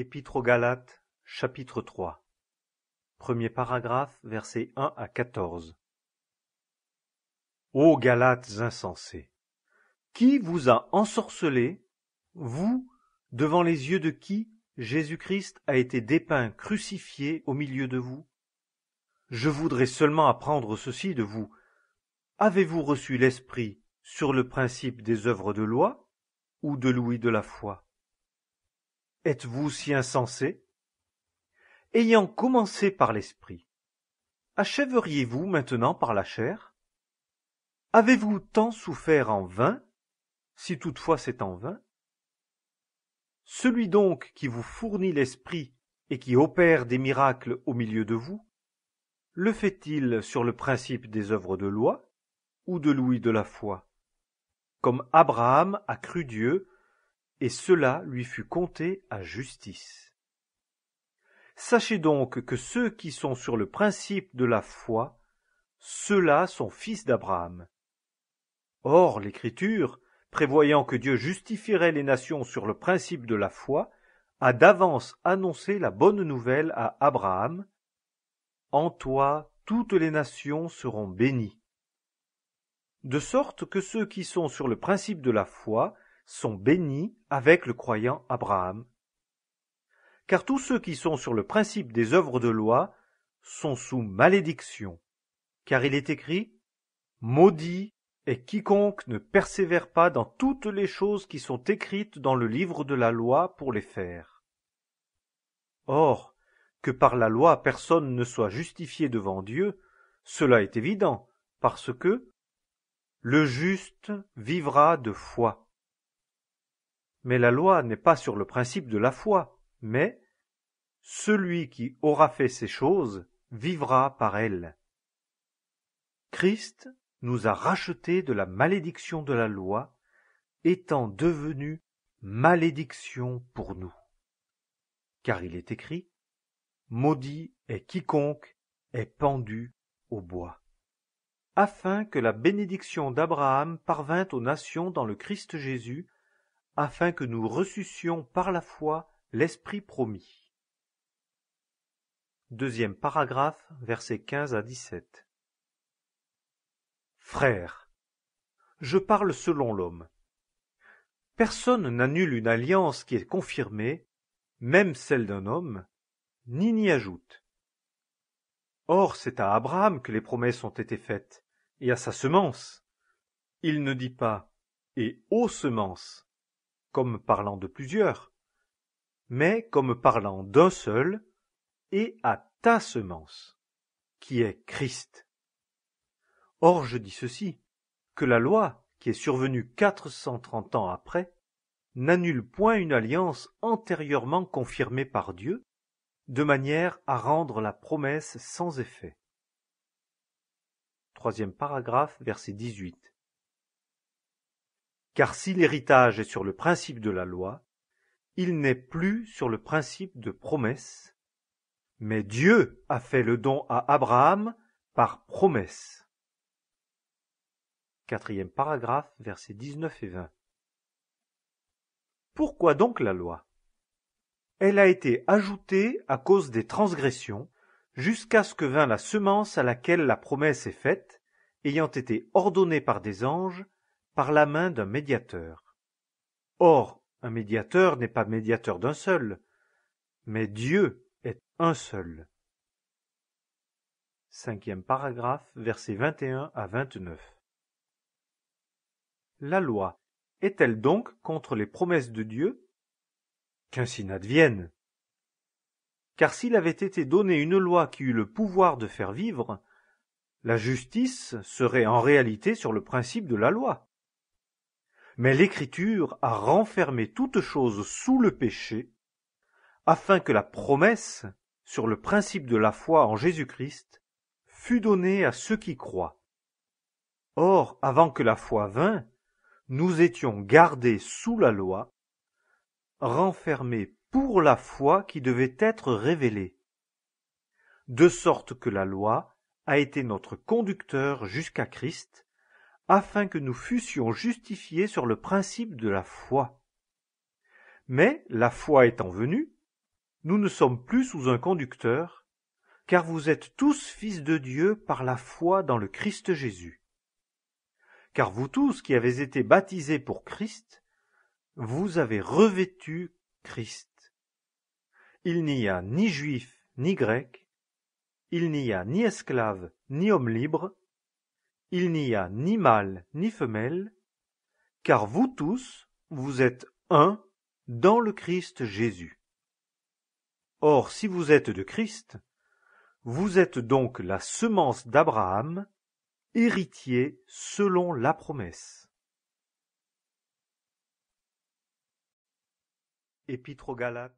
Épître aux Galates, chapitre 3. Premier paragraphe, versets 1 à 14. Ô Galates insensés! Qui vous a ensorcelés, vous, devant les yeux de qui Jésus-Christ a été dépeint crucifié au milieu de vous? Je voudrais seulement apprendre ceci de vous. Avez-vous reçu l'Esprit sur le principe des œuvres de loi ou de l'ouïe de la foi? Êtes-vous si insensés? Ayant commencé par l'Esprit, achèveriez-vous maintenant par la chair? Avez-vous tant souffert en vain, si toutefois c'est en vain? Celui donc qui vous fournit l'Esprit et qui opère des miracles au milieu de vous, le fait-il sur le principe des œuvres de loi ou de l'ouïe de la foi? Comme Abraham a cru Dieu, et cela lui fut compté à justice. Sachez donc que ceux qui sont sur le principe de la foi, ceux-là sont fils d'Abraham. Or, l'Écriture, prévoyant que Dieu justifierait les nations sur le principe de la foi, a d'avance annoncé la bonne nouvelle à Abraham. En toi, toutes les nations seront bénies. De sorte que ceux qui sont sur le principe de la foi sont bénis avec le croyant Abraham. Car tous ceux qui sont sur le principe des œuvres de loi sont sous malédiction. Car il est écrit « Maudit est quiconque ne persévère pas dans toutes les choses qui sont écrites dans le livre de la loi pour les faire. » Or, que par la loi personne ne soit justifié devant Dieu, cela est évident, parce que « le juste vivra de foi ». Mais la loi n'est pas sur le principe de la foi, mais « celui qui aura fait ces choses vivra par elles ». Christ nous a rachetés de la malédiction de la loi, étant devenu malédiction pour nous. Car il est écrit « Maudit est quiconque est pendu au bois », afin que la bénédiction d'Abraham parvînt aux nations dans le Christ Jésus, afin que nous reçussions par la foi l'Esprit promis. Deuxième paragraphe, versets 15 à 17. Frères, je parle selon l'homme. Personne n'annule une alliance qui est confirmée, même celle d'un homme, ni n'y ajoute. Or c'est à Abraham que les promesses ont été faites, et à sa semence. Il ne dit pas « et aux semences », comme parlant de plusieurs, mais comme parlant d'un seul, et à ta semence, qui est Christ. Or je dis ceci, que la loi, qui est survenue 430 ans après, n'annule point une alliance antérieurement confirmée par Dieu, de manière à rendre la promesse sans effet. Troisième paragraphe, verset 18. Car si l'héritage est sur le principe de la loi, il n'est plus sur le principe de promesse, mais Dieu a fait le don à Abraham par promesse. Quatrième paragraphe, versets 19 et 20. Pourquoi donc la loi? Elle a été ajoutée à cause des transgressions, jusqu'à ce que vint la semence à laquelle la promesse est faite, ayant été ordonnée par des anges, par la main d'un médiateur. Or, un médiateur n'est pas médiateur d'un seul, mais Dieu est un seul. Cinquième paragraphe, versets 21 à 29. La loi est-elle donc contre les promesses de Dieu? Qu'ainsi n'advienne. Car s'il avait été donné une loi qui eût le pouvoir de faire vivre, la justice serait en réalité sur le principe de la loi. Mais l'Écriture a renfermé toute chose sous le péché, afin que la promesse, sur le principe de la foi en Jésus-Christ, fût donnée à ceux qui croient. Or, avant que la foi vînt, nous étions gardés sous la loi, renfermés pour la foi qui devait être révélée, de sorte que la loi a été notre conducteur jusqu'à Christ, afin que nous fussions justifiés sur le principe de la foi. Mais la foi étant venue, nous ne sommes plus sous un conducteur, car vous êtes tous fils de Dieu par la foi dans le Christ Jésus. Car vous tous qui avez été baptisés pour Christ, vous avez revêtu Christ. Il n'y a ni juif ni grec, il n'y a ni esclave ni homme libre, il n'y a ni mâle ni femelle, car vous tous, vous êtes un dans le Christ Jésus. Or, si vous êtes de Christ, vous êtes donc la semence d'Abraham, héritier selon la promesse. Épître aux Galates,